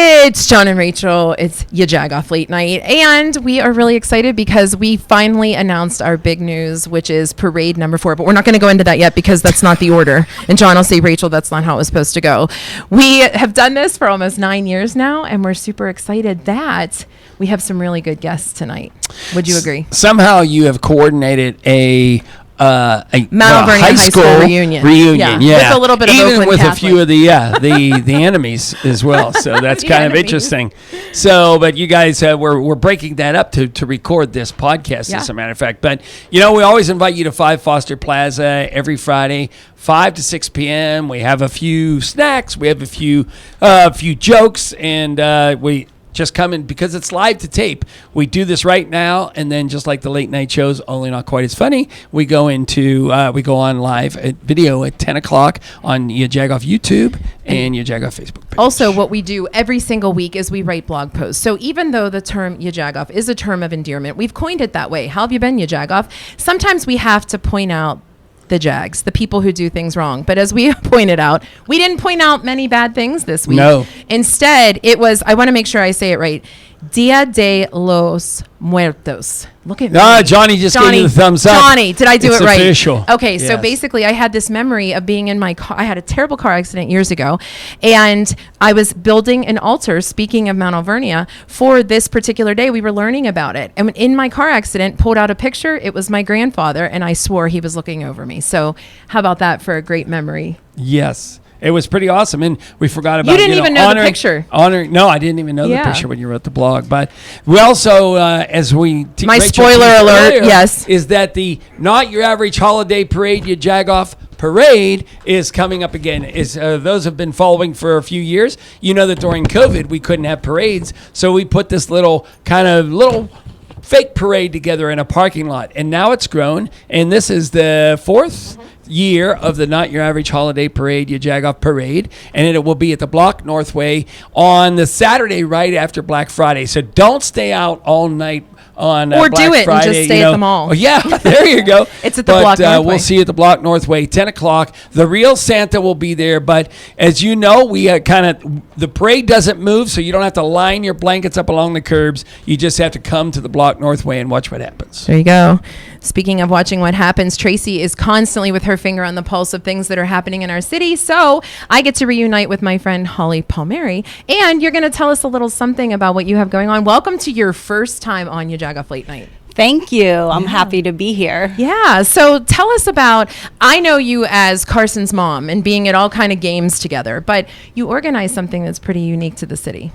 It's John and Rachel. It's YaJagoff Late Night. And we are really excited because we finally announced our big news, which is parade number 4. But we're not going to go into that yet because that's not the order. And John will say, Rachel, that's not how it was supposed to go. We have done this for almost 9 years now, and we're super excited that we have some really good guests tonight. Would you agree? Somehow you have coordinated a Mount Vernon High School reunion. Yeah. With a little bit of even Oakland with Catholic. a few of the enemies as well. So that's kind of interesting. So, but you guys, we're breaking that up to record this podcast, as a matter of fact. But we always invite you to 5 Foster Plaza every Friday, 5 to 6 p.m. We have a few snacks, we have a few jokes, and we just come in because it's live to tape. We do this right now, and then just like the late night shows, only not quite as funny, we go on live at video at 10 o'clock on YaJagoff YouTube and YaJagoff Facebook page. Also, what we do every single week is we write blog posts. So even though the term YaJagoff is a term of endearment, we've coined it that way. How have you been, YaJagoff? Sometimes we have to point out the Jags, the people who do things wrong. But as we pointed out, we didn't point out many bad things this week. No. Instead, it was, I want to make sure I say it right, Dia de los Muertos. Look at me. Johnny just gave you the thumbs up. Johnny, did I do it right? It's official. Okay, so basically I had this memory of being in my car. I had a terrible car accident years ago, and I was building an altar, speaking of Mount Alvernia, for this particular day. We were learning about it. And in my car accident, pulled out a picture. It was my grandfather, and I swore he was looking over me. So how about that for a great memory? Yes. It was pretty awesome, and we forgot about you didn't even know the picture. No, I didn't even know the picture when you wrote the blog. But we also, as we my spoiler alert, earlier, yes, is that the Not Your Average Holiday Parade YaJagoff Parade is coming up again. Those have been following for a few years. You know that during COVID we couldn't have parades, so we put this little fake parade together in a parking lot, and now it's grown, and this is the 4th year of the Not Your Average Holiday Parade YaJagoff Parade, and it will be at the Block Northway on the Saturday right after Black Friday. So don't stay out all night on or Black do it Friday, and just stay at the mall. Oh, yeah, there you go. It's at the Block Northway. We'll see you at the Block Northway, 10 o'clock. The real Santa will be there, but as you know, we the parade doesn't move, so you don't have to line your blankets up along the curbs. You just have to come to the Block Northway and watch what happens. There you go. Speaking of watching what happens, Tracy is constantly with her finger on the pulse of things that are happening in our city. So I get to reunite with my friend Holly Palmieri, and you're going to tell us a little something about what you have going on. Welcome to your first time on YaJagoff Late Night. Thank you. I'm happy to be here. Yeah. So tell us about, I know you as Carson's mom and being at all kind of games together, but you organize something that's pretty unique to the city.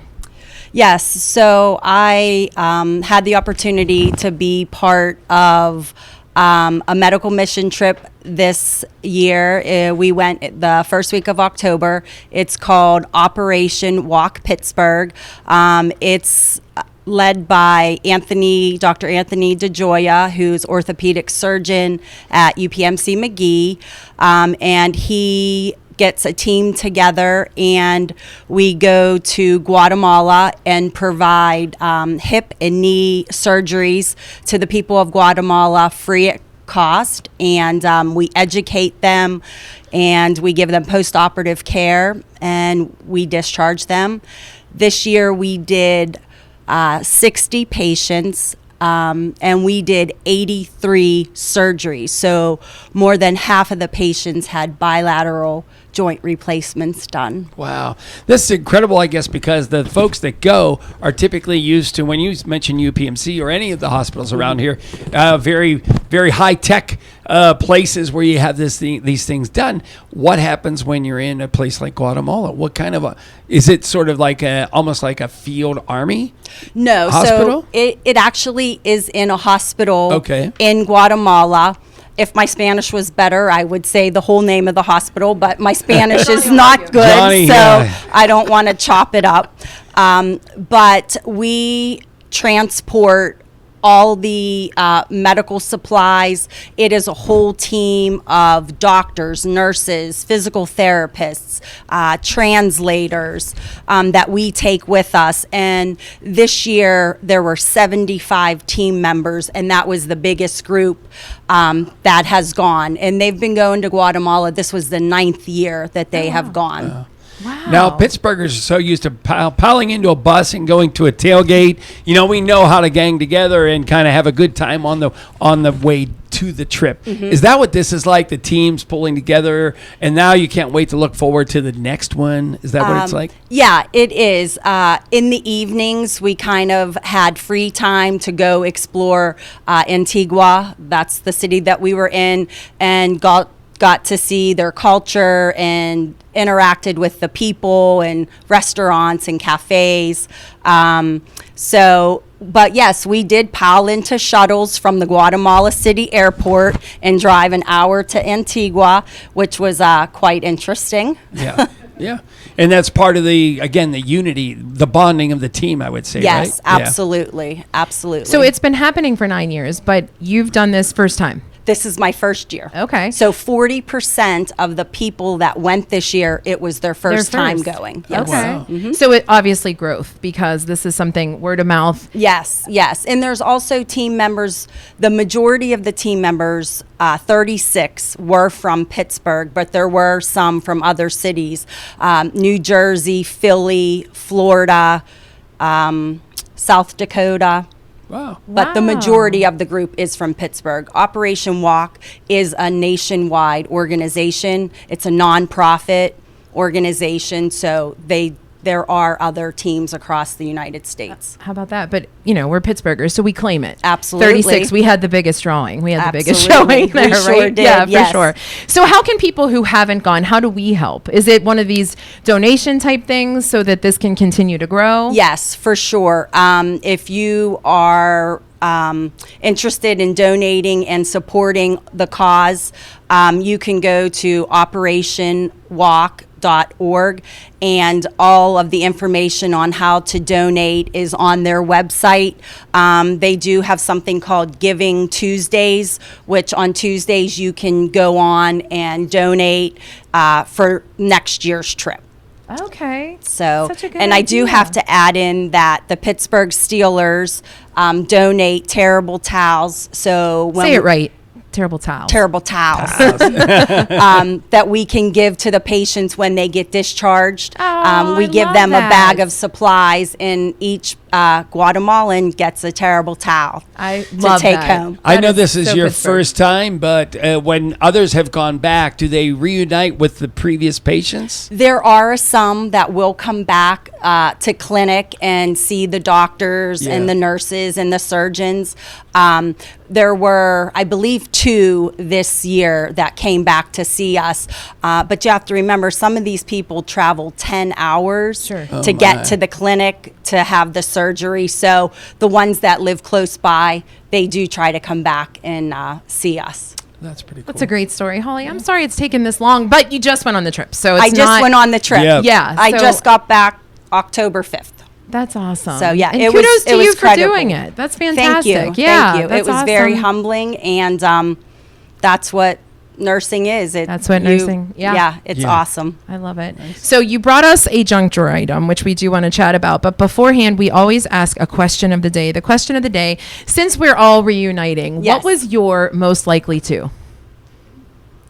Yes. So I had the opportunity to be part of a medical mission trip this year. We went the first week of October. It's called Operation Walk Pittsburgh. It's led by Dr. Anthony DeGioia, who's orthopedic surgeon at UPMC McGee, and he gets a team together, and we go to Guatemala and provide hip and knee surgeries to the people of Guatemala free at cost, and we educate them, and we give them post-operative care, and we discharge them. This year we did 60 patients, and we did 83 surgeries. So more than half of the patients had bilateral joint replacements done. Wow. This is incredible, I guess, because the folks that go are typically used to, when you mention UPMC or any of the hospitals around here, very, very high-tech places where you have these things done. What happens when you're in a place like Guatemala? What kind of is it sort of like almost like a field army? No. Hospital? So it actually is in a hospital Okay. in Guatemala. If my Spanish was better, I would say the whole name of the hospital, but my Spanish is not good, Johnny, I don't want to chop it up. But we transport all the medical supplies. It is a whole team of doctors, nurses, physical therapists, translators that we take with us. And this year there were 75 team members, and that was the biggest group that has gone. And they've been going to Guatemala. This was the 9th year that they have gone. Wow. Now, Pittsburghers are so used to piling into a bus and going to a tailgate. We know how to gang together and kind of have a good time on the way to the trip. Mm-hmm. Is that what this is like? The teams pulling together, and now you can't wait to look forward to the next one? Is that what it's like? Yeah, it is. In the evenings, we kind of had free time to go explore Antigua. That's the city that we were in, and got to see their culture and interacted with the people and restaurants and cafes. But yes, we did pile into shuttles from the Guatemala City airport and drive an hour to Antigua, which was quite interesting. Yeah. Yeah. And that's part of the unity, the bonding of the team, I would say, Yes, right? absolutely. Yeah. Absolutely. So it's been happening for 9 years, but you've done this first time. This is my first year. Okay. So 40% of the people that went this year, it was their first time going. Yes. Okay. Wow. So it obviously growth, because this is something word of mouth. Yes, yes. And there's also team members, the majority of the team members, 36 were from Pittsburgh, but there were some from other cities, New Jersey, Philly, Florida, South Dakota. Wow. But the majority of the group is from Pittsburgh. Operation Walk is a nationwide organization. It's a nonprofit organization, so there are other teams across the United States. How about that? But, we're Pittsburghers, so we claim it. Absolutely. 36, we had the biggest drawing. We had the biggest Absolutely. showing there, We right? sure did, Yeah, yes. for sure. So how can people who haven't gone, how do we help? Is it one of these donation type things so that this can continue to grow? Yes, for sure. If you are interested in donating and supporting the cause, you can go to operationwalk.org, and all of the information on how to donate is on their website. They do have something called Giving Tuesdays, which on Tuesdays you can go on and donate for next year's trip. Okay. So, Such a good and I do idea. have to add in that the Pittsburgh Steelers donate terrible towels. So when Say it right. Terrible towels. Terrible towels that we can give to the patients when they get discharged. Oh, We I give love them that. a bag of supplies, and each Guatemalan gets a terrible towel I to love take that. home. I That know this is so your Pittsburgh. first time, but when others have gone back, do they reunite with the previous patients? There are some that will come back to clinic and see the doctors Yeah. and the nurses and the surgeons. There were, I believe, 2 this year that came back to see us. But you have to remember, some of these people travel 10 hours Sure. to Oh, get my. to the clinic to have the surgery. So the ones that live close by, they do try to come back and see us. That's pretty cool. That's a great story, Holly. I'm sorry it's taken this long, but you just went on the trip, so it's I just not, went on the trip. Yeah. Yeah, I so- just got back October 5th. That's awesome. So, yeah, and it kudos was- to it was you for credible. doing it. That's Thank fantastic. you. Yeah, Thank you. that's It was very awesome. humbling, and that's what nursing is. That's what nursing- yeah. Yeah, it's Yeah. awesome. I love it. So you brought us a junk drawer item, which we do want to chat about. But beforehand, we always ask a question of the day. The question of the day, since we're all reuniting, Yes. what was your most likely to?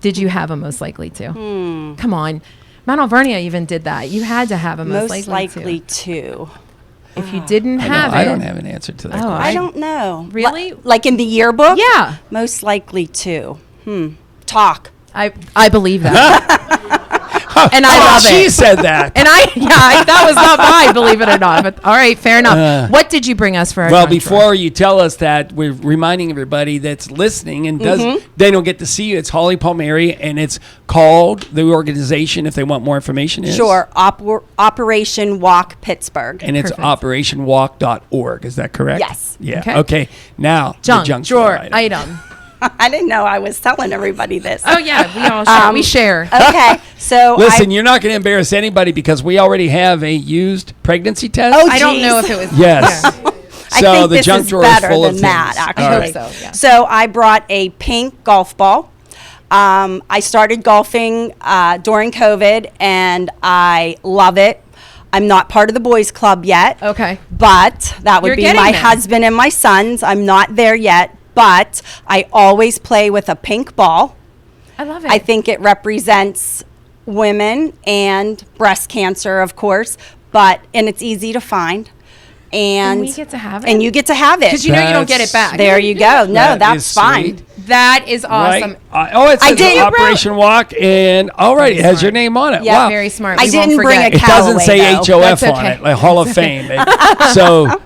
Did you have a most likely to? Come on. Mount Alvernia even did that. You had to have a most, Most likely, likely to. to. If you didn't I, have know, it. I don't have an answer to that Oh, question. I don't know. Really? Like in the yearbook? Yeah. Most likely to. Talk. I believe that. And I love She it. said that. And that was not mine, believe it or not. But all right, fair enough. What did you bring us for our Well, junk drawer? before you tell us that, we're reminding everybody that's listening and they don't get to see you. It's Holly Palmieri, and it's called, the organization, if they want more information, is Sure. Operation Walk Pittsburgh. And it's Perfect. operationwalk.org. Is that correct? Yes. Yeah. Okay. Okay. Now, junk, the junk drawer item. item. I didn't know I was telling everybody this. Oh yeah, we all share. We share. Okay, so Listen, you're not going to embarrass anybody because we already have a used pregnancy test. Oh, I don't know geez. if it was. Yes. I So think the this junk is drawer is better full than of that, things. actually. All I right. hope so, yeah. So I brought a pink golf ball. I started golfing during COVID, and I love it. I'm not part of the boys club yet. Okay. But that would You're be getting my there. husband and my sons. I'm not there yet, but I always play with a pink ball. I love it. I think it represents women and breast cancer, of course, and it's easy to find. And we get to have it? And you get to have it. Because you know you don't get it back. There you go. No, that's fine. Sweet. That is awesome. Right. It says did. Operation Walk, and it has your name on it. Yeah, wow. Very smart. I We won't didn't bring forget. a It doesn't Callaway, say though. HOF That's on okay. it, like Hall of Fame.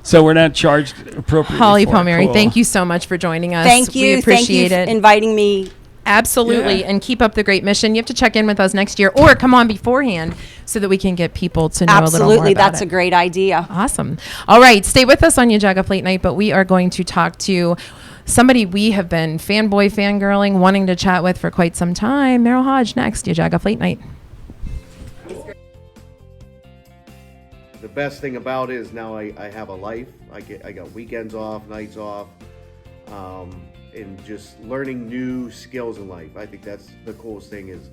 So we're not charged appropriately. Holly for it. Palmieri, Cool. thank you so much for joining us. Thank you. We appreciate Thank you it. inviting me. Absolutely. Yeah. And keep up the great mission. You have to check in with us next year or come on beforehand so that we can get people to know a little more Absolutely. about That's it. a great idea. Awesome. All right. Stay with us on YaJagoff Late Night, but we are going to talk to somebody we have been fangirling, wanting to chat with for quite some time. Merril Hoge next, YaJagoff Late Night. The best thing about it is now I have a life. I got weekends off, nights off, and just learning new skills in life. I think that's the coolest thing, is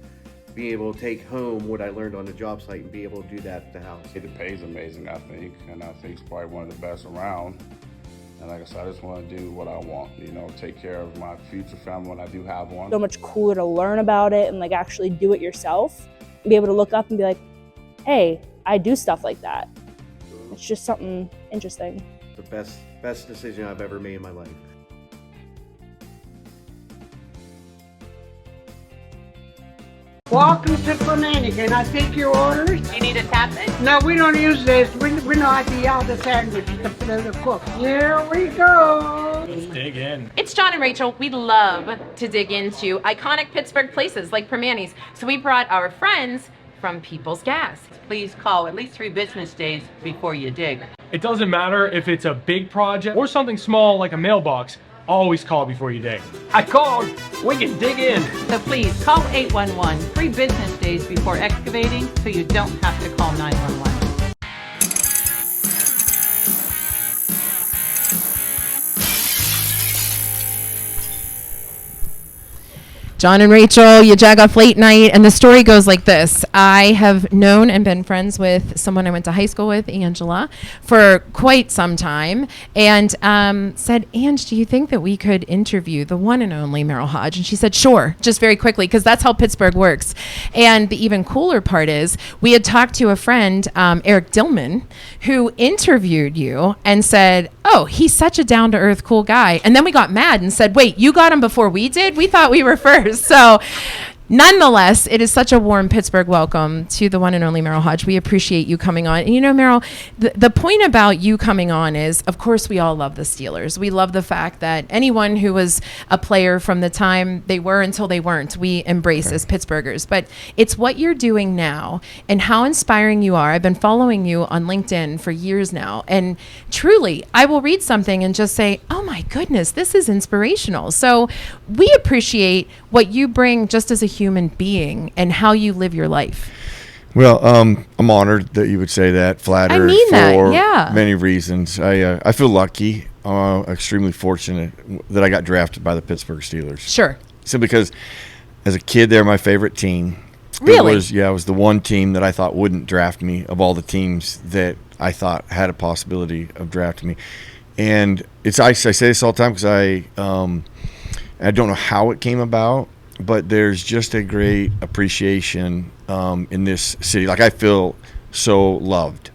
being able to take home what I learned on the job site and be able to do that at the house. The pay is amazing, I think, and I think it's probably one of the best around. And like I said, I just want to do what I want, take care of my future family when I do have one. So much cooler to learn about it and like actually do it yourself and be able to look up and be like, hey, I do stuff like that. It's just something interesting. The best decision I've ever made in my life. Welcome to Palmieri. Can I take your orders? You need a tap it? No, we don't use this. We know how to yell the sandwiches to cook. Here we go. Dig in. It's John and Rachel. We love to dig into iconic Pittsburgh places like Palmieri's. So we brought our friends from People's Gas. Please call at least 3 business days before you dig. It doesn't matter if it's a big project or something small like a mailbox. Always call before you dig. I called. We can dig in. So please call 811 3 business days before excavating so you don't have to call 911. John and Rachel, YaJagoff Late Night, and the story goes like this. I have known and been friends with someone I went to high school with, Angela, for quite some time, and said, Ange, do you think that we could interview the one and only Merril Hoge? And she said, sure, just very quickly, because that's how Pittsburgh works. And the even cooler part is, we had talked to a friend, Eric Dillman, who interviewed you and said, oh, he's such a down-to-earth, cool guy. And then we got mad and said, wait, you got him before we did? We thought we were first. So nonetheless, it is such a warm Pittsburgh welcome to the one and only Merril Hoge. We appreciate you coming on. And Merril, the point about you coming on is, of course, we all love the Steelers. We love the fact that anyone who was a player from the time they were until they weren't, we embrace as Pittsburghers. But it's what you're doing now and how inspiring you are. I've been following you on LinkedIn for years now. And truly, I will read something and just say, oh my goodness, this is inspirational. So we appreciate what you bring just as a human being and how you live your life. Well, I'm honored that you would say that. Flattered for many reasons. I feel lucky, extremely fortunate that I got drafted by the Pittsburgh Steelers. Sure. Simply because as a kid, they're my favorite team. Really? It was the one team that I thought wouldn't draft me of all the teams that I thought had a possibility of drafting me. And I say this all the time because I don't know how it came about, but there's just a great appreciation in this city. Like, I feel so loved.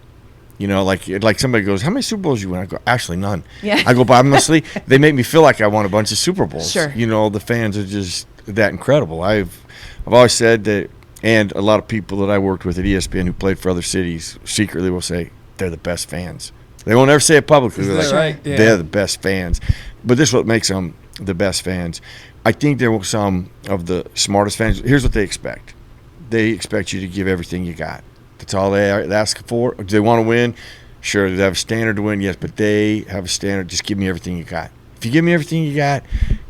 Like somebody goes, how many Super Bowls you win? I go, actually none. Yeah. I go, but honestly, they make me feel like I won a bunch of Super Bowls. Sure. The fans are just that incredible. I've always said that, and a lot of people that I worked with at ESPN who played for other cities secretly will say they're the best fans. They won't ever say it publicly. They're like, right? Yeah. They're the best fans. But this is what makes them the best fans. I think there were some of the smartest fans. Here's what they expect. They expect you to give everything you got. That's all they ask for. Do they want to win? Sure, they have a standard to win, yes, but they have a standard. Just give me everything you got. If you give me everything you got,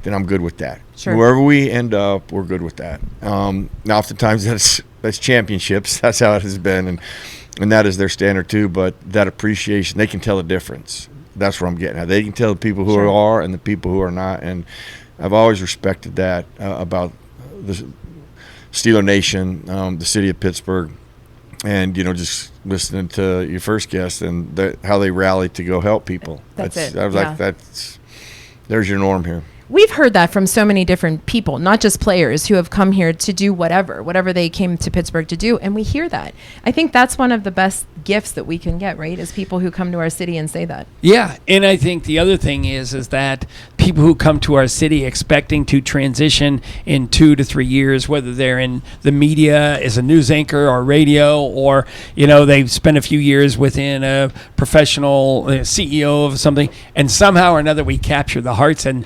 then I'm good with that. Sure. Wherever we end up, we're good with that. Now, oftentimes that's championships. That's how it has been, and that is their standard too. But that appreciation, they can tell the difference. That's what I'm getting at. They can tell the people who are and the people who are not, and I've always respected that about the Steeler Nation, the city of Pittsburgh, and just listening to your first guest and how they rally to go help people. That's it. I was like, there's your norm here. we've heard that from so many different people, not just players who have come here to do whatever they came to Pittsburgh to do. And we hear that. I think that's one of the best gifts that we can get, right? Is people who come to our city and say that. Yeah. And I think the other thing is that people who come to our city expecting to transition in 2 to 3 years, whether they're in the media as a news anchor or radio, or, they've spent a few years within a professional CEO of something, and somehow or another we capture the hearts. And,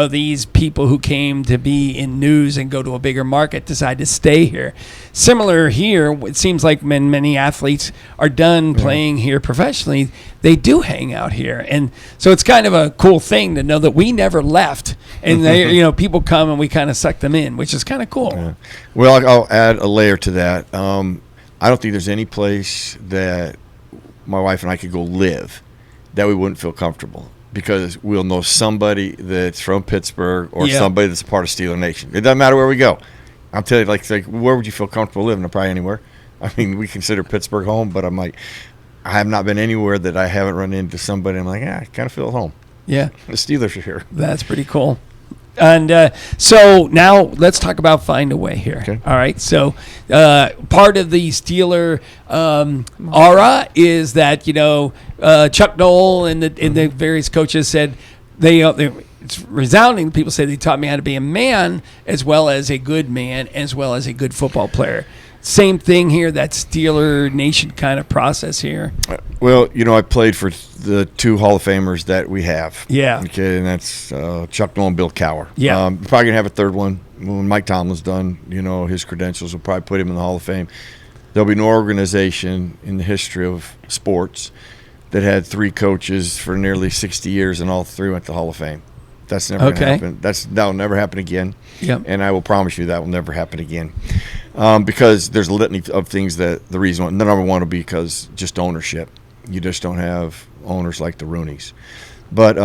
these people who came to be in news and go to a bigger market decide to stay here. Similar here, it seems like when many athletes are done playing here professionally, they do hang out here. And so it's kind of a cool thing to know that we never left. And they, people come and we kind of suck them in, which is kind of cool. Yeah. Well, I'll add a layer to that. I don't think there's any place that my wife and I could go live that we wouldn't feel comfortable, because we'll know somebody that's from Pittsburgh or somebody that's a part of Steeler Nation. It doesn't matter where we go. I'll tell you, like where would you feel comfortable living? Probably anywhere. I mean, we consider Pittsburgh home, but I'm like, I have not been anywhere that I haven't run into somebody. I'm like, I kind of feel at home. Yeah. The Steelers are here. That's pretty cool. And so now let's talk about Find a Way here. Okay. All right. So part of the Steeler aura is that, Chuck Noll and the various coaches said it's resounding. People say they taught me how to be a man as well as a good man, as well as a good football player. Same thing here, that Steeler Nation kind of process here. Well, I played for the 2 Hall of Famers that we have. Yeah. Okay, and that's Chuck Noll and Bill Cowher. Yeah. We're probably going to have a third one. When Mike Tomlin's done, his credentials will probably put him in the Hall of Fame. There'll be no organization in the history of sports that had 3 coaches for nearly 60 years and all 3 went to the Hall of Fame. That's never going to happen. That'll never happen again. Yep. And I will promise you that will never happen again. Because there's a litany of things that the reason the number one will be because just ownership. You just don't have owners like the Rooneys. But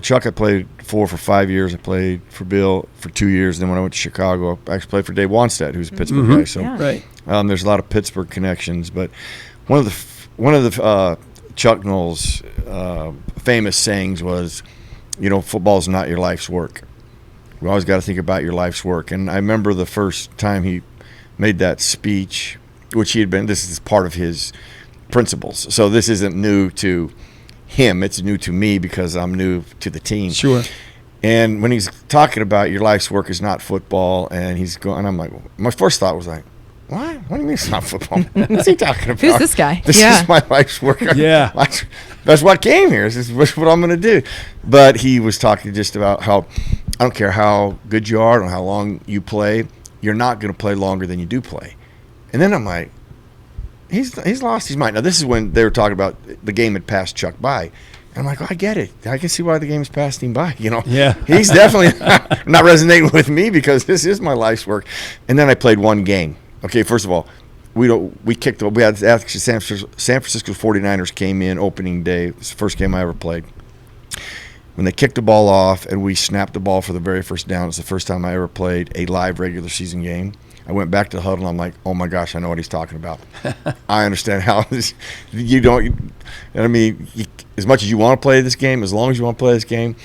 Chuck I played for 5 years. I played for Bill for 2 years. Then when I went to Chicago, I actually played for Dave Wanstead, who's a Pittsburgh guy. So right. There's a lot of Pittsburgh connections. But one of the Chuck Noll's famous sayings was, football's not your life's work. We always got to think about your life's work. And I remember the first time he made that speech, which this is part of his principles. So this isn't new to him. It's new to me because I'm new to the team. Sure. And when he's talking about your life's work is not football, and I'm like, my first thought was like, what? What do you mean it's not football? What's he talking about? Who's this guy? This is my life's work. Yeah. That's what came here. This is what I'm going to do. But he was talking just about how I don't care how good you are or how long you play, you're not going to play longer than you do play. And then I'm like, he's lost his mind. Now, this is when they were talking about the game had passed Chuck by. And I'm like, I get it. I can see why the game's passed him by. Yeah. He's definitely not resonating with me because this is my life's work. And then I played one game. Okay, first of all, we had actually San Francisco 49ers came in opening day. It was the first game I ever played. When they kicked the ball off and we snapped the ball for the very first down, it's the first time I ever played a live regular season game. I went back to the huddle and I'm like, oh my gosh, I know what he's talking about. I understand how this, as much as you want to play this game, as long as you want to play this game,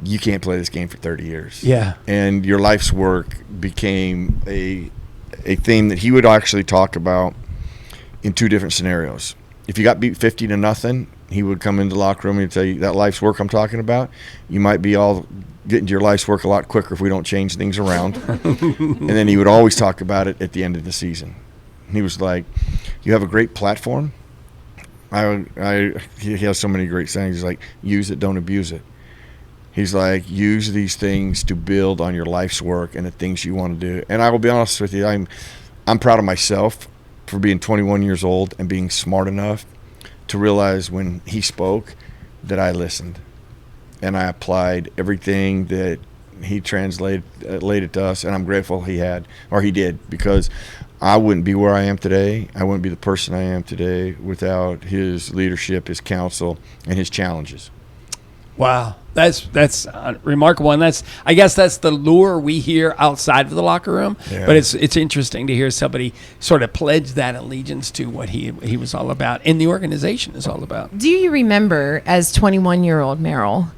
you can't play this game for 30 years. Yeah. And your life's work became a theme that he would actually talk about in 2 different scenarios. If you got beat 50-0, he would come into the locker room and tell you that life's work I'm talking about. You might be all getting to your life's work a lot quicker if we don't change things around. And then he would always talk about it at the end of the season. He was like, you have a great platform. He has so many great sayings. He's like, use it, don't abuse it. He's like, use these things to build on your life's work and the things you want to do. And I will be honest with you, I'm proud of myself for being 21 years old and being smart enough to realize when he spoke that I listened. And I applied everything that he translated to us, and I'm grateful he did, because I wouldn't be where I am today. I wouldn't be the person I am today without his leadership, his counsel, and his challenges. Wow, that's remarkable, and I guess that's the lure we hear outside of the locker room. Yeah. But it's interesting to hear somebody sort of pledge that allegiance to what he was all about, and the organization is all about. Do you remember, as 21-year-old Merril,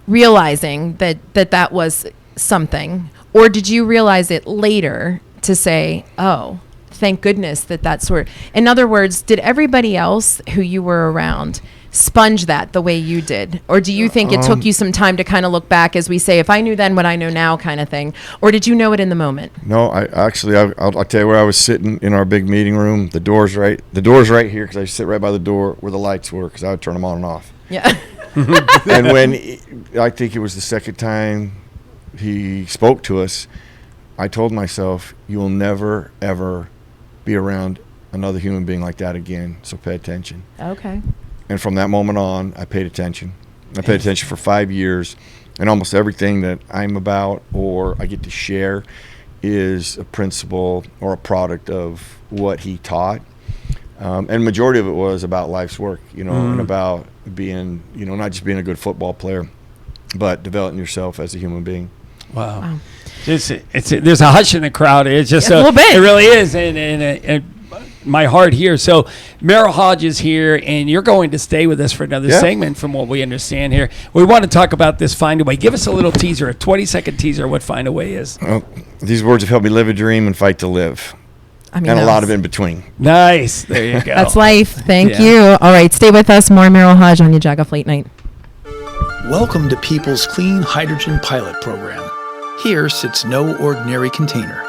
realizing that was something, or did you realize it later to say, oh, thank goodness that sort? In other words, did everybody else who you were around sponge that the way you did, or do you think it took you some time to kind of look back, as we say, if I knew then what I know now kind of thing, or did you know it in the moment? No, I'll tell you where I was sitting in our big meeting room. The door's right here, because I sit right by the door where the lights were, because I would turn them on and off. Yeah. And when I think it was the second time he spoke to us, I told myself, you will never ever be around another human being like that again, so pay attention. Okay. And from that moment on, I paid attention. I paid attention for 5 years, and almost everything that I'm about or I get to share is a principle or a product of what he taught. And majority of it was about life's work, and about being, not just being a good football player, but developing yourself as a human being. Wow. There's a hush in the crowd. It's just a little bit. It really is, and my heart here. So Merril Hoge is here, and you're going to stay with us for another segment, from what we understand here. We want to talk about this Find a Way. Give us a little teaser, a 20-second teaser of what Find a Way is. Well, these words have helped me live a dream and fight to live. I mean, and a lot of in between. Nice. There you go. That's life. Thank you. All right, stay with us. More Merril Hoge on YaJagoff Late Night. Welcome to People's Clean Hydrogen Pilot Program. Here sits no ordinary container.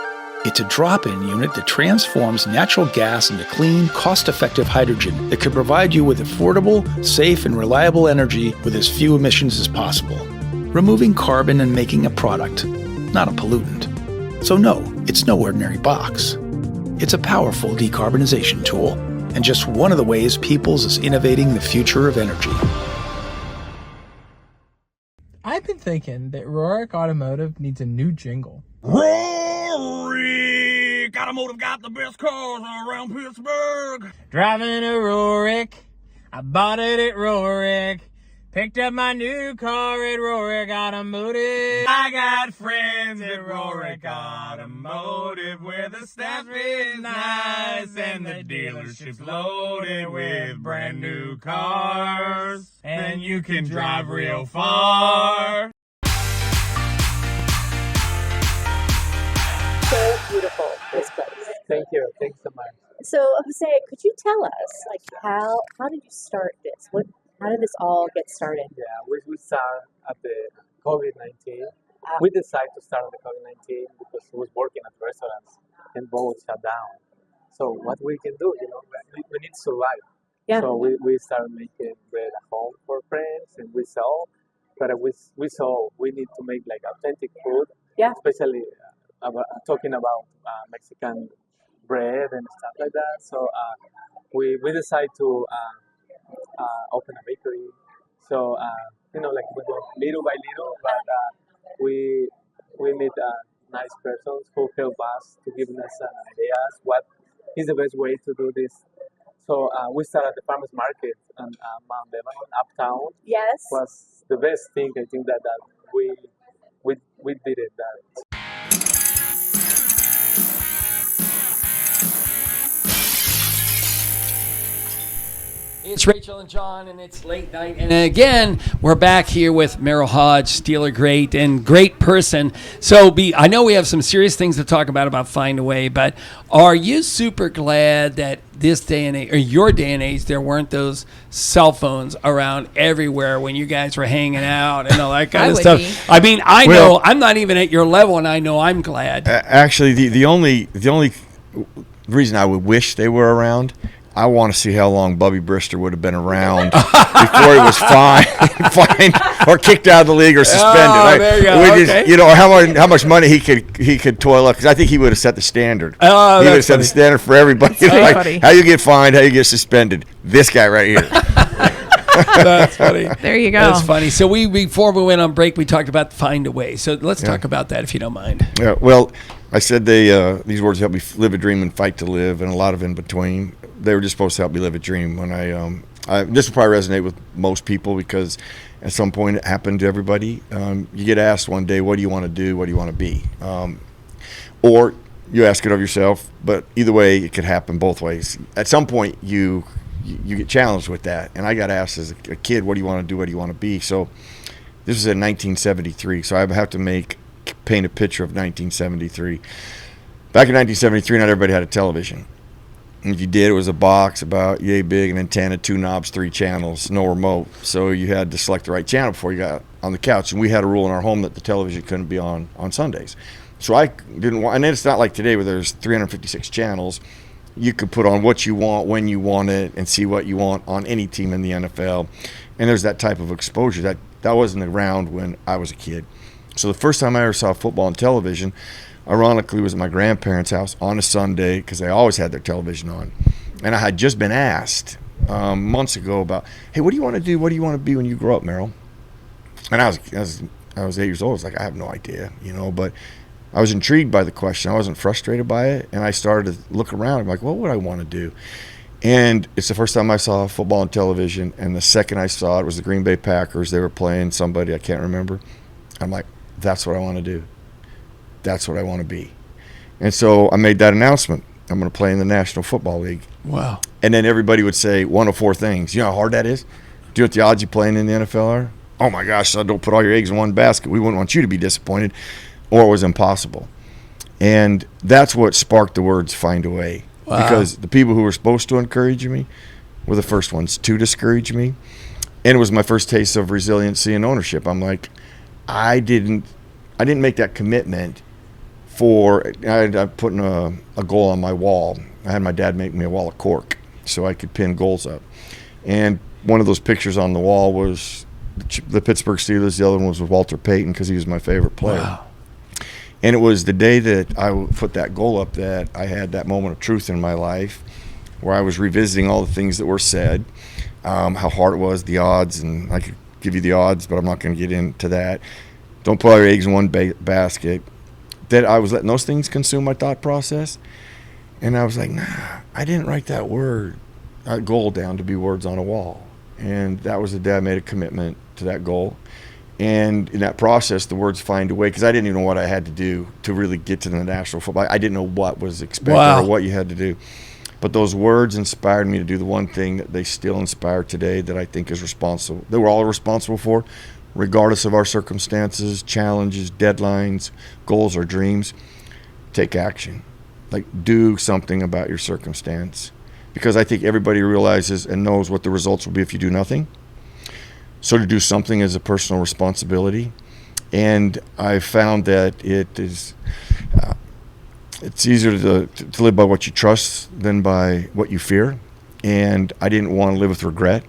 It's a drop-in unit that transforms natural gas into clean, cost-effective hydrogen that could provide you with affordable, safe, and reliable energy with as few emissions as possible, removing carbon and making a product, not a pollutant. So no, it's no ordinary box. It's a powerful decarbonization tool, and just one of the ways Peoples is innovating the future of energy. I've been thinking that Rohrich Automotive needs a new jingle. Rohrich Automotive got the best cars around Pittsburgh. Driving a Rohrich, I bought it at Rohrich. Picked up my new car at Rohrich Automotive. I got friends at Rohrich Automotive, where the staff is nice and the dealership's loaded with brand new cars, and you can drive real far. So beautiful, this place. Thank you. Thanks so much. So, Jose, could you tell us, how did you start this? How did this all get started? Yeah, we started at the COVID-19. We decided to start at the COVID-19 because we was working at restaurants and both shut down. So what we can do, we need to survive. Yeah. So we started making bread at home for friends, and we sell. But we saw we need to make authentic food. Yeah. Especially talking about Mexican bread and stuff like that. So we decided to open a bakery. So we go little by little, but we meet nice persons who help us to give us ideas what is the best way to do this. So we started at the farmers market on Mount Lebanon, uptown. Yes. Was the best thing, I think, that we did it. It's Rachael and John, and it's late night. And again, we're back here with Merril Hoge, Steeler great and great person. So I know we have some serious things to talk about Find a Way, but are you super glad that this day and age, or your day and age, there weren't those cell phones around everywhere when you guys were hanging out and all that kind of stuff? Be. I mean, I know I'm not even at your level, and I know I'm glad. Actually, the only reason I would wish they were around, I want to see how long Bubby Brister would have been around before he was fined or kicked out of the league or suspended. Oh, there you go. Okay. Or how much money he could toil up, because I think he would have set the standard. Oh, he would have set the standard for everybody. Funny. How you get fined, how you get suspended. This guy right here. That's funny. There you go. That's funny. So before we went on break, we talked about Find a Way. So let's talk about that, if you don't mind. Yeah. Well, I said these words help me live a dream and fight to live, and a lot of in between. They were just supposed to help me live a dream. When this will probably resonate with most people, because at some point it happened to everybody. You get asked one day, what do you want to do? What do you want to be? Or you ask it of yourself, but either way, it could happen both ways. At some point, you get challenged with that. And I got asked as a kid, what do you want to do? What do you want to be? So This was in 1973, so I have to paint a picture of 1973. Back in 1973, not everybody had a television. And if you did, it was a box about yay big, an antenna, 2 knobs, 3 channels, no remote. So you had to select the right channel before you got on the couch. And we had a rule in our home that the television couldn't be on Sundays. So I didn't want, and it's not like today where there's 356 channels. You could put on what you want, when you want it, and see what you want on any team in the NFL. And there's that type of exposure. That wasn't around when I was a kid. So the first time I ever saw football on television, ironically, was at my grandparents' house on a Sunday because they always had their television on. And I had just been asked months ago about, hey, what do you want to do? What do you want to be when you grow up, Merril? And I was 8 years old. I was like, I have no idea, but I was intrigued by the question. I wasn't frustrated by it. And I started to look around. I'm like, what would I want to do? And it's the first time I saw football on television. And the second I saw it was the Green Bay Packers. They were playing somebody I can't remember. I'm like, that's what I want to do. That's what I want to be. And so I made that announcement. I'm going to play in the National Football League. Wow. And then everybody would say one of 4 things. You know how hard that is? Do you know what the odds of playing in the NFL are? Oh, my gosh, son, don't put all your eggs in one basket. We wouldn't want you to be disappointed. Or it was impossible. And that's what sparked the words find a way. Wow. Because the people who were supposed to encourage me were the first ones to discourage me. And it was my first taste of resiliency and ownership. I'm like, I didn't make that commitment I put a goal on my wall. I had my dad make me a wall of cork so I could pin goals up. And one of those pictures on the wall was the Pittsburgh Steelers. The other one was with Walter Payton because he was my favorite player. Wow. And it was the day that I put that goal up that I had that moment of truth in my life where I was revisiting all the things that were said, how hard it was, the odds, and I could give you the odds, but I'm not going to get into that. Don't put all your eggs in one basket. That I was letting those things consume my thought process. And I was like, nah, I didn't write that goal down to be words on a wall. And that was the day I made a commitment to that goal. And in that process, the words find a way, because I didn't even know what I had to do to really get to the National Football. I didn't know what was expected or what you had to do. But those words inspired me to do the one thing that they still inspire today that I think is responsible. That we're all responsible for, regardless of our circumstances, challenges, deadlines, goals, or dreams. Take action. Like, do something about your circumstance. Because I think everybody realizes and knows what the results will be if you do nothing. So to do something is a personal responsibility. And I found that it's easier to live by what you trust than by what you fear. And I didn't want to live with regret.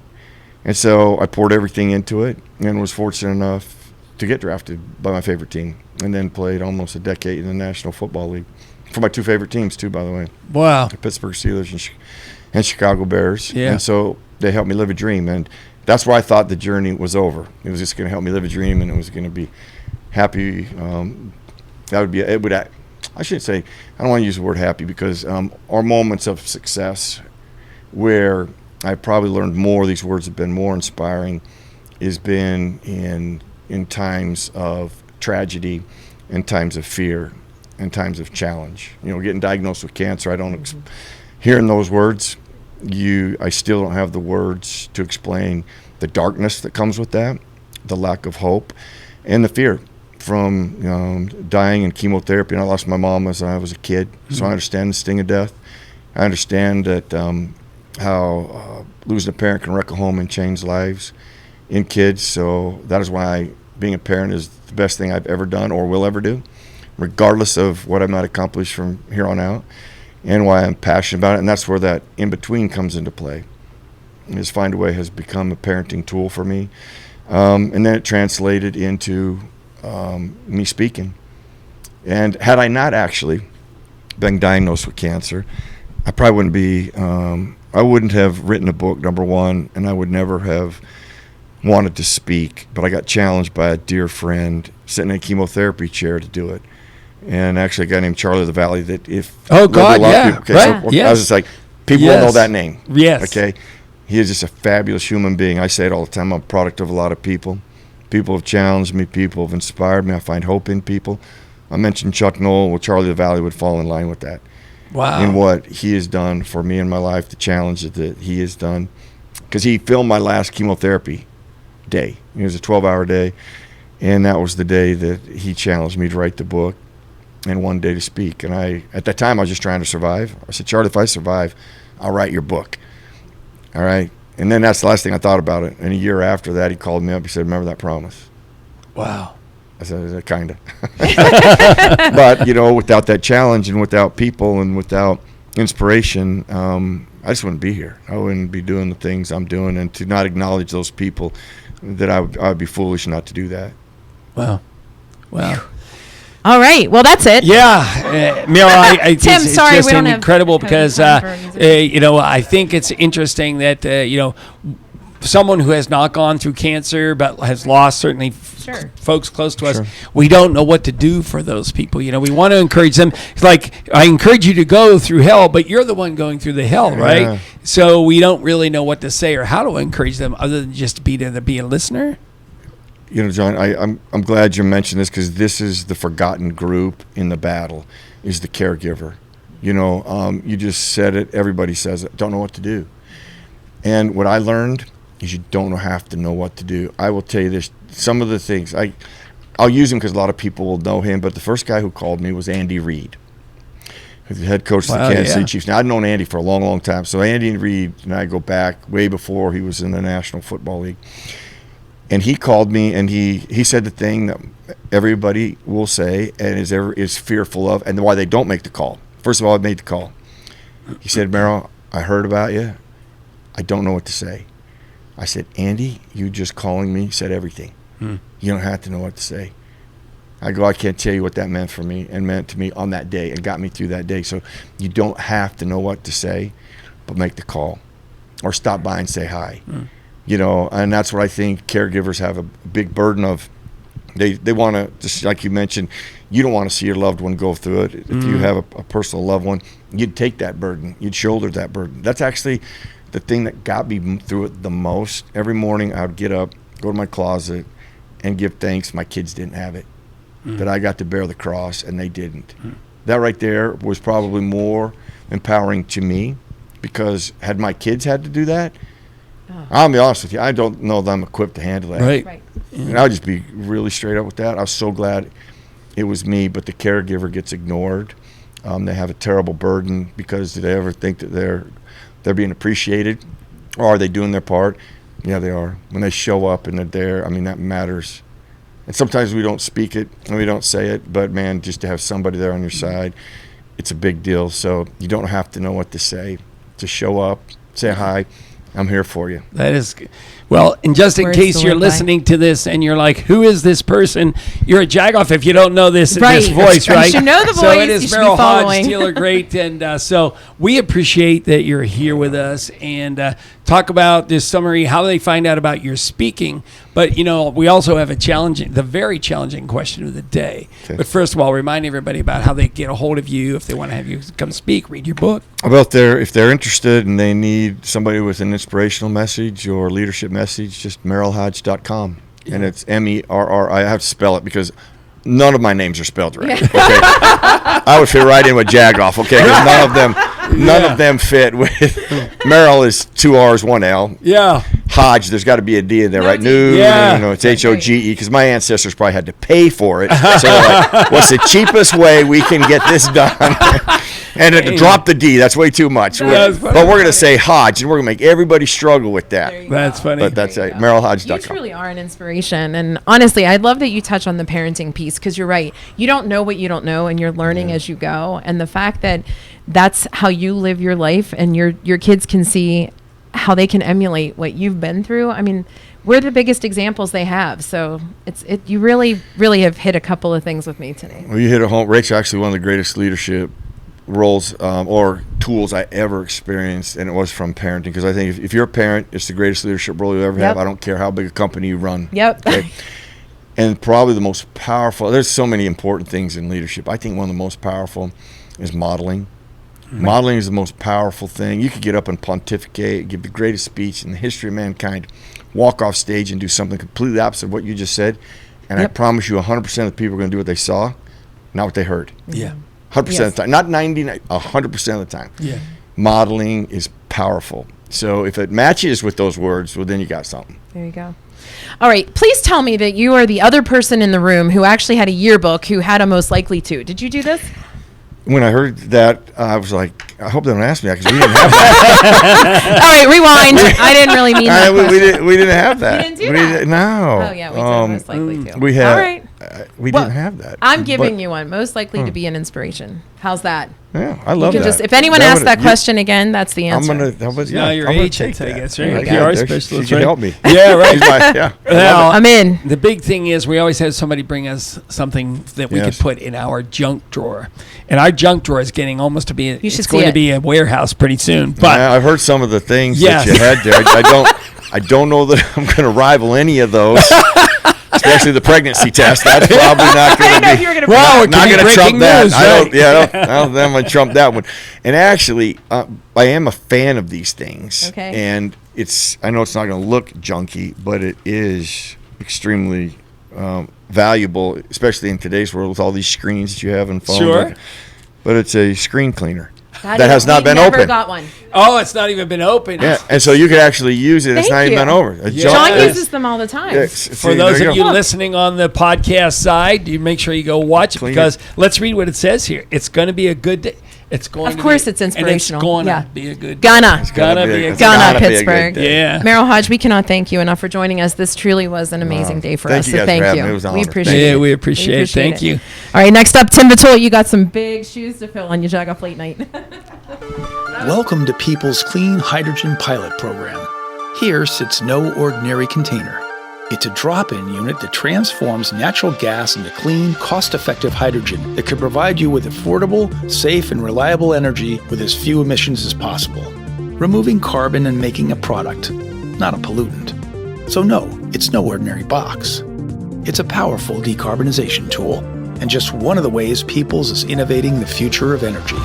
And so I poured everything into it and was fortunate enough to get drafted by my favorite team and then played almost a decade in the National Football League for my 2 favorite teams too, by the way. Wow. The Pittsburgh Steelers and Chicago Bears. Yeah. And so they helped me live a dream. And that's where I thought the journey was over. It was just going to help me live a dream, and it was going to be happy. I shouldn't say, I don't want to use the word happy because our moments of success where I probably learned more, these words have been more inspiring, has been in times of tragedy, in times of fear, in times of challenge. Getting diagnosed with cancer, hearing those words, I still don't have the words to explain the darkness that comes with that, the lack of hope, and the fear from dying and chemotherapy. And I lost my mom as I was a kid, so I understand the sting of death. I understand that how losing a parent can wreck a home and change lives in kids. So that is why being a parent is the best thing I've ever done or will ever do, regardless of what I might accomplish from here on out, and why I'm passionate about it. And that's where that in-between comes into play. Find a Way has become a parenting tool for me. And then it translated into me speaking. And had I not actually been diagnosed with cancer, I probably wouldn't be, I wouldn't have written a book, number one, and I would never have wanted to speak. But I got challenged by a dear friend sitting in a chemotherapy chair to do it. And actually a guy named Charlie the Valley that if... Oh, God, yeah. People, okay, right. So yes. I was just like, people will know that name. Yes. Okay. He is just a fabulous human being. I say it all the time. I'm a product of a lot of people. People have challenged me. People have inspired me. I find hope in people. I mentioned Chuck Noll. Well, Charlie the Valley would fall in line with that. Wow. In what he has done for me in my life, the challenge that he has done. Because he filmed my last chemotherapy day. It was a 12-hour day. And that was the day that he challenged me to write the book and one day to speak. And at that time, I was just trying to survive. I said, Charlie, if I survive, I'll write your book. All right. And then that's the last thing I thought about it. And a year after that, he called me up. He said, remember that promise? Wow. I said, kind of. But, without that challenge and without people and without inspiration, I just wouldn't be here. I wouldn't be doing the things I'm doing. And to not acknowledge those people, that I would be foolish not to do that. Wow. All right. Well, that's it. Yeah. Merril, Tim, it's sorry, just we don't have incredible because, I think it's interesting that, someone who has not gone through cancer but has lost certainly folks close to us, we don't know what to do for those people. We want to encourage them. It's like, I encourage you to go through hell, but you're the one going through the hell, right? Yeah. So we don't really know what to say or how to encourage them other than just to be a listener. John, I'm glad you mentioned this because this is the forgotten group in the battle, is the caregiver. You just said it. Everybody says it. Don't know what to do. And what I learned is you don't have to know what to do. I will tell you this. Some of the things, I'll use him because a lot of people will know him, but the first guy who called me was Andy Reid, who's the head coach of the Kansas City Chiefs. Now, I'd known Andy for a long, long time. So Andy Reid and I go back way before he was in the National Football League. And he called me, and he said the thing that everybody will say and is fearful of, and why they don't make the call. First of all, I made the call. He said, Merril, I heard about you. I don't know what to say. I said, Andy, you just calling me said everything. You don't have to know what to say. I can't tell you what that meant for me and meant to me on that day and got me through that day. So you don't have to know what to say, but make the call or stop by and say hi. And that's what I think caregivers have a big burden of. They want to, just like you mentioned, you don't want to see your loved one go through it. If you have a personal loved one, you'd take that burden. You'd shoulder that burden. That's actually the thing that got me through it the most. Every morning I would get up, go to my closet, and give thanks my kids didn't have it, that I got to bear the cross and they didn't. That right there was probably more empowering to me, because had my kids had to do that, I'll be honest with you, I don't know that I'm equipped to handle that. Right. And I'll just be really straight up with that. I was so glad it was me, but the caregiver gets ignored. They have a terrible burden because do they ever think that they're being appreciated, or are they doing their part? Yeah, they are. When they show up and they're there, that matters. And sometimes we don't speak it and we don't say it, but man, just to have somebody there on your side, it's a big deal. So you don't have to know what to say. To show up, say hi, I'm here for you. That is, well, and just in case you're listening to this and you're like, who is this person? You're a Jagoff if you don't know this voice, right? You should know the voice. So it is Merril Hoge, Steeler Great. And so we appreciate that you're here with us and talk about this summary, how they find out about your speaking. But, we also have the very challenging question of the day. Okay. But first of all, remind everybody about how they get a hold of you if they want to have you come speak, read your book. Well, if they're interested and they need somebody with an inspirational message or leadership message, just merrilhoge.com. Yeah. And it's MERR. I have to spell it because none of my names are spelled right. Okay? I would fit right in with Jagoff, okay? Because none of them fit with Merril is 2 R's, 1 L. Yeah. Hodge, there's got to be a D in there, right? It's Hoge, because my ancestors probably had to pay for it. So like, what's the cheapest way we can get this done? And to drop the D, that's way too much. But we're going to say Hodge, and we're going to make everybody struggle with that. That's funny. But that's merrilhoge.com. You truly are an inspiration. And honestly, I love that you touch on the parenting piece, because you're right. You don't know what you don't know, and you're learning as you go. And the fact that that's how you live your life, and your kids can see how they can emulate what you've been through. We're the biggest examples they have. So you really, really have hit a couple of things with me today. Well, you hit it home. Rachel, actually one of the greatest leadership roles or tools I ever experienced, and it was from parenting, because I think if you're a parent, it's the greatest leadership role you ever have. I don't care how big a company you run. Yep. Okay? And probably the most powerful, there's so many important things in leadership. I think one of the most powerful is modeling. Modeling is the most powerful thing. You could get up and pontificate, give the greatest speech in the history of mankind, walk off stage and do something completely opposite of what you just said, and I promise you 100% of the people are going to do what they saw, not what they heard. Yeah. 100% of the time. Not 99, 100% of the time. Yeah. Modeling is powerful. So if it matches with those words, well, then you got something. There you go. All right. Please tell me that you are the other person in the room who actually had a yearbook who had a most likely to. Did you do this? When I heard that, I was like, I hope they don't ask me that because we didn't have that. All right, rewind. I didn't really mean that. We didn't have that. You didn't do that? No. Oh, yeah, we did most likely to. We had. All right. We didn't have that. I'm giving you one. Most likely to be an inspiration. How's that? Yeah, I love that. If anyone asks that question again, that's the answer. Now your agent, I guess. Right? Yeah, Your specialist, she can help me. Yeah, right. Now, I'm in. The big thing is we always have somebody bring us something that we could put in our junk drawer, and our junk drawer is getting almost to be. It's going to be a warehouse pretty soon. But I've heard some of the things that you had there. I don't know that I'm going to rival any of those. Especially the pregnancy test. That's probably not going to be. Well, not going to trump that. News, I don't think I'm going to trump that one. And actually, I am a fan of these things. Okay. And I know it's not going to look junky, but it is extremely valuable, especially in today's world with all these screens that you have and phones. Sure. But it's a screen cleaner. That has not been never open. Got one. Oh, it's not even been open. Yeah, and so you could actually use it. It's not even been over. John uses them all the time. Yeah, For those of you listening on the podcast side, you make sure you go watch it because let's read what it says here. It's going to be a good day. It's going. Of course, it's inspirational. And it's going to be a good. Day. It's gonna be a Pittsburgh. Good day. Yeah. Merril Hoge, we cannot thank you enough for joining us. This truly was an amazing day for us. Thank you guys Thank for having you. me. It was an We honor. appreciate it. Yeah, we appreciate it. Thank you. All right, next up, Tim Vitullo. You got some big shoes to fill on YaJagoff Late Night. Welcome to People's Clean Hydrogen Pilot Program. Here sits no ordinary container. It's a drop-in unit that transforms natural gas into clean, cost-effective hydrogen that can provide you with affordable, safe, and reliable energy with as few emissions as possible, removing carbon and making a product, not a pollutant. So no, it's no ordinary box. It's a powerful decarbonization tool, and just one of the ways Peoples is innovating the future of energy.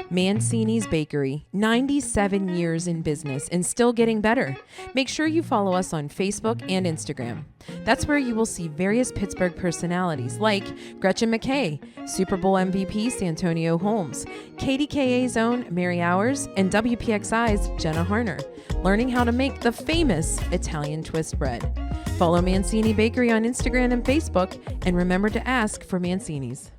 Mancini's Bakery, 97 years in business and still getting better. Make sure you follow us on Facebook and Instagram. That's where you will see various Pittsburgh personalities like Gretchen McKay, Super Bowl MVP Santonio Holmes, KDKA's own Mary Hours, and WPXI's Jenna Harner, learning how to make the famous Italian twist bread. Follow Mancini Bakery on Instagram and Facebook, and remember to ask for Mancini's.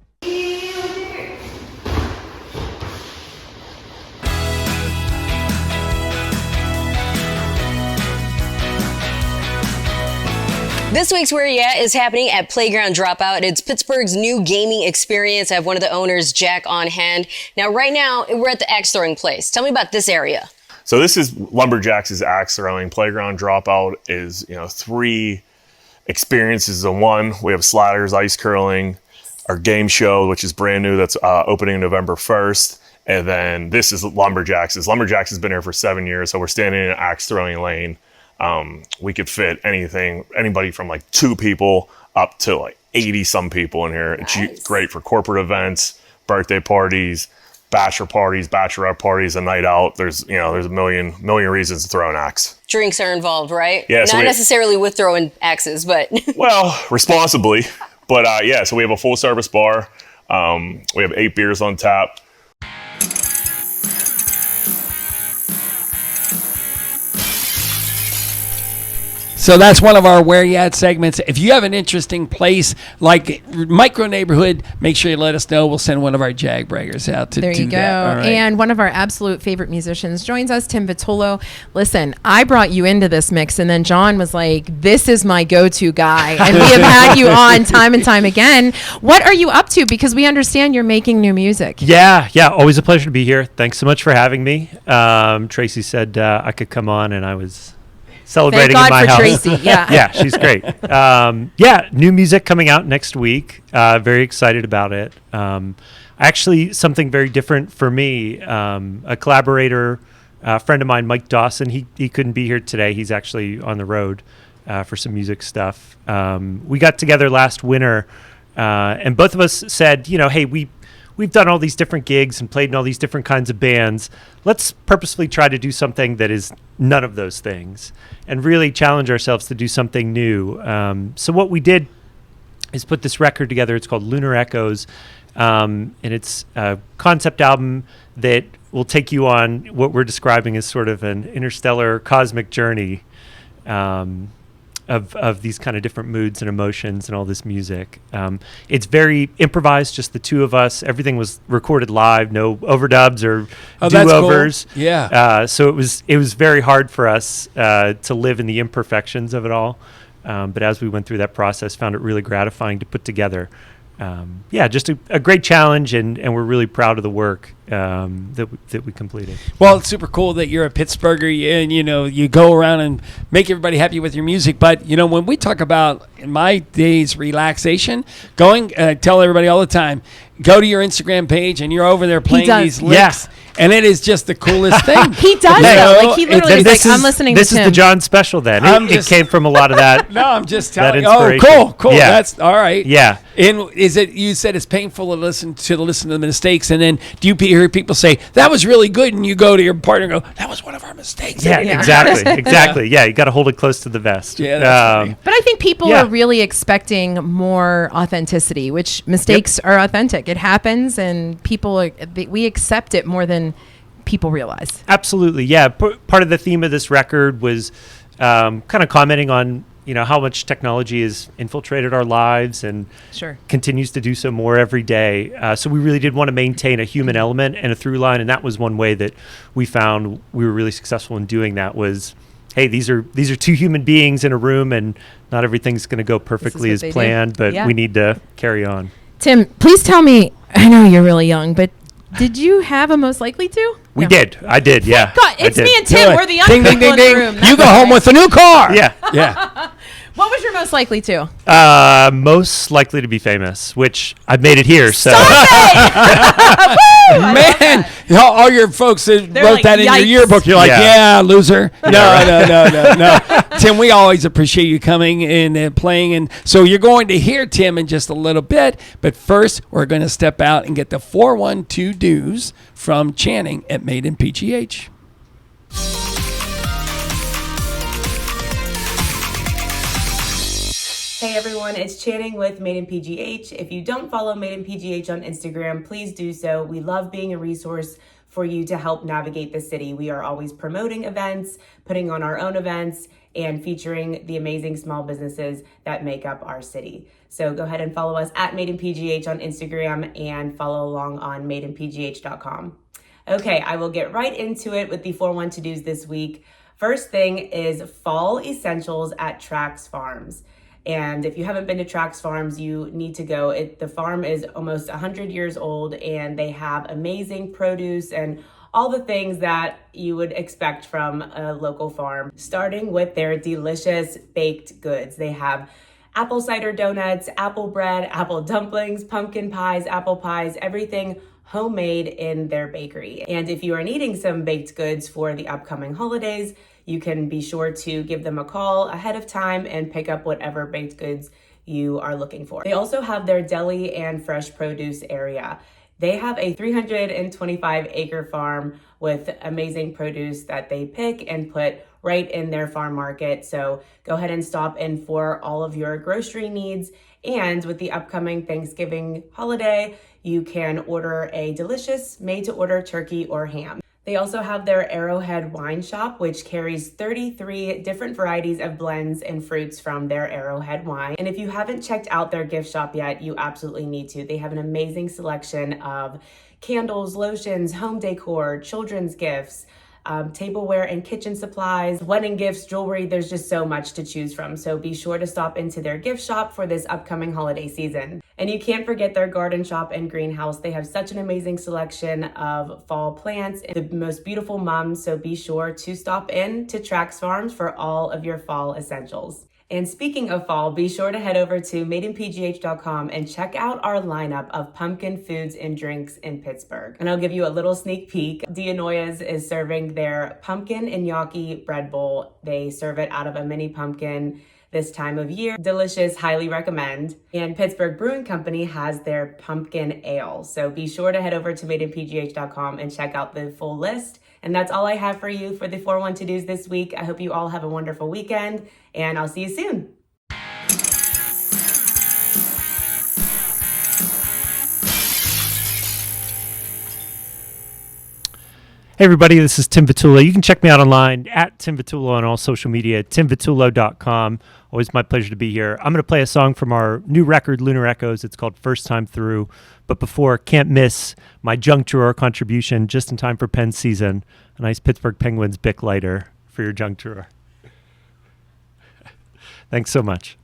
This week's Where You At is happening at Playground Dropout. It's Pittsburgh's new gaming experience. I have one of the owners, Jack, on hand. Now, right now, we're at the axe throwing place. Tell me about this area. So this is Lumberjacks' axe throwing. Playground Dropout is, 3 experiences in one. We have sliders, ice curling, our game show, which is brand new. That's opening November 1st. And then this is Lumberjacks. Lumberjacks has been here for 7 years. So we're standing in an axe throwing lane. We could fit anybody from like 2 people up to like 80 some people in here. Nice. It's great for corporate events, birthday parties, bachelorette parties, a night out. There's a million reasons to throw an axe. Drinks are involved, right? Yeah. Not necessarily with throwing axes, but. Well, responsibly. But so we have a full service bar. We have 8 beers on tap. So that's one of our Where You At segments. If you have an interesting place like micro neighborhood, make sure you let us know. We'll send one of our Jag Braggers out to do that. There you go. Right. And one of our absolute favorite musicians joins us, Tim Vitullo. Listen, I brought you into this mix, and then John was like, this is my go-to guy. And we have had you on time and time again. What are you up to? Because we understand you're making new music. Yeah. Always a pleasure to be here. Thanks so much for having me. Tracy said I could come on, and I was celebrating Thank God in my for house. Tracy. Yeah. Yeah, she's great. New music coming out next week. Very excited about it. Actually, something very different for me. A collaborator, a friend of mine, Mike Dawson, he couldn't be here today. He's actually on the road for some music stuff. We got together last winter, and both of us said, hey, we've done all these different gigs and played in all these different kinds of bands. Let's purposefully try to do something that is none of those things and really challenge ourselves to do something new. So what we did is put this record together. It's called Lunar Echoes. And it's a concept album that will take you on what we're describing as sort of an interstellar cosmic journey of these kind of different moods and emotions and all this music. It's very improvised, just the two of us. Everything was recorded live, no overdubs or do-overs. Cool. Yeah. So it was very hard for us to live in the imperfections of it all. But as we went through that process, found it really gratifying to put together. Just a great challenge, and we're really proud of the work that we completed. Well, it's super cool that you're a Pittsburgher and, you go around and make everybody happy with your music. But, when we talk about, in my days, relaxation, tell everybody all the time, go to your Instagram page and you're over there playing these licks. Yeah. And it is just the coolest thing. He does, though. Like, he literally is like, I'm listening to Tim. This is the John special, then. It came from a lot of that. No, I'm just telling you. Oh, cool. Yeah. That's all right. Yeah. And you said it's painful to listen to the mistakes, and then do you hear people say, that was really good, and you go to your partner and go, that was one of our mistakes. Yeah. Exactly. Yeah, you got to hold it close to the vest. Yeah, that's funny. But I think people are really expecting more authenticity, which mistakes are authentic. It happens, and we accept it more than people realize. Absolutely, yeah. Part of the theme of this record was kind of commenting on how much technology has infiltrated our lives and continues to do so more every day. So we really did want to maintain a human element and a through line, and that was one way that we found we were really successful in doing that. Was, hey, these are two human beings in a room, and not everything's going to go perfectly as planned, but we need to carry on. Tim, please tell me. I know you're really young, but did you have a most likely to? We did. I did, yeah. God, it's me and Tim. We're the young people in the room. You go home with a new car. Yeah. What was your most likely to? Most likely to be famous, which I've made it here. So, man, all your folks that wrote like, that in your yearbook, you're like, yeah loser. No. Tim, we always appreciate you coming and playing, and so you're going to hear Tim in just a little bit. But first, we're going to step out and get the 412 dues from Channing at Made in PGH. Hey everyone, it's Channing with Made in PGH. If you don't follow Made in PGH on Instagram, please do so. We love being a resource for you to help navigate the city. We are always promoting events, putting on our own events, and featuring the amazing small businesses that make up our city. So go ahead and follow us at Made in PGH on Instagram and follow along on madeinpgh.com. Okay, I will get right into it with the 412 to-dos this week. First thing is fall essentials at Trax Farms. And if you haven't been to Trax Farms, you need to go. The farm is almost 100 years old, and they have amazing produce and all the things that you would expect from a local farm, starting with their delicious baked goods. They have apple cider donuts, apple bread, apple dumplings, pumpkin pies, apple pies, everything homemade in their bakery. And if you are needing some baked goods for the upcoming holidays, you can be sure to give them a call ahead of time and pick up whatever baked goods you are looking for. They also have their deli and fresh produce area. They have a 325-acre farm with amazing produce that they pick and put right in their farm market. So go ahead and stop in for all of your grocery needs. And with the upcoming Thanksgiving holiday, you can order a delicious made-to-order turkey or ham. They also have their Arrowhead wine shop, which carries 33 different varieties of blends and fruits from their Arrowhead wine. And if you haven't checked out their gift shop yet, you absolutely need to. They have an amazing selection of candles, lotions, home decor, children's gifts, tableware and kitchen supplies, wedding gifts, jewelry. There's just so much to choose from. So be sure to stop into their gift shop for this upcoming holiday season. And you can't forget their garden shop and greenhouse. They have such an amazing selection of fall plants and the most beautiful mums. So be sure to stop in to Trax Farms for all of your fall essentials. And speaking of fall, be sure to head over to madeinpgh.com and check out our lineup of pumpkin foods and drinks in Pittsburgh. And I'll give you a little sneak peek. Dianoia's is serving their pumpkin and gnocchi bread bowl. They serve it out of a mini pumpkin this time of year. Delicious, highly recommend. And Pittsburgh Brewing Company has their pumpkin ale. So be sure to head over to madeinpgh.com and check out the full list. And that's all I have for you for the 412 to-dos this week. I hope you all have a wonderful weekend, and I'll see you soon. Hey, everybody, this is Tim Vitullo. You can check me out online at Tim Vitullo on all social media, timvitullo.com. Always my pleasure to be here. I'm going to play a song from our new record, Lunar Echoes. It's called First Time Through. But before, can't miss my junk drawer contribution just in time for Penn season. A nice Pittsburgh Penguins Bic lighter for your junk drawer. Thanks so much.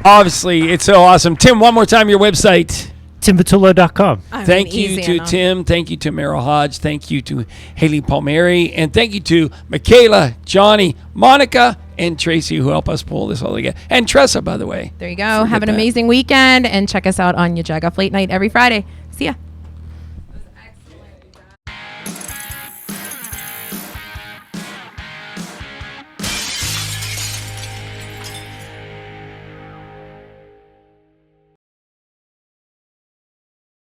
Obviously, it's so awesome. Tim, one more time, your website. TimVitullo.com. Thank you to Tim. Thank you to Merril Hoge. Thank you to Haley Palmieri. And thank you to Michaela, Johnny, Monica, and Tracy who help us pull this all together. And Tressa, by the way. There you go. Have an amazing weekend and check us out on YaJagoff Late Night every Friday. See ya.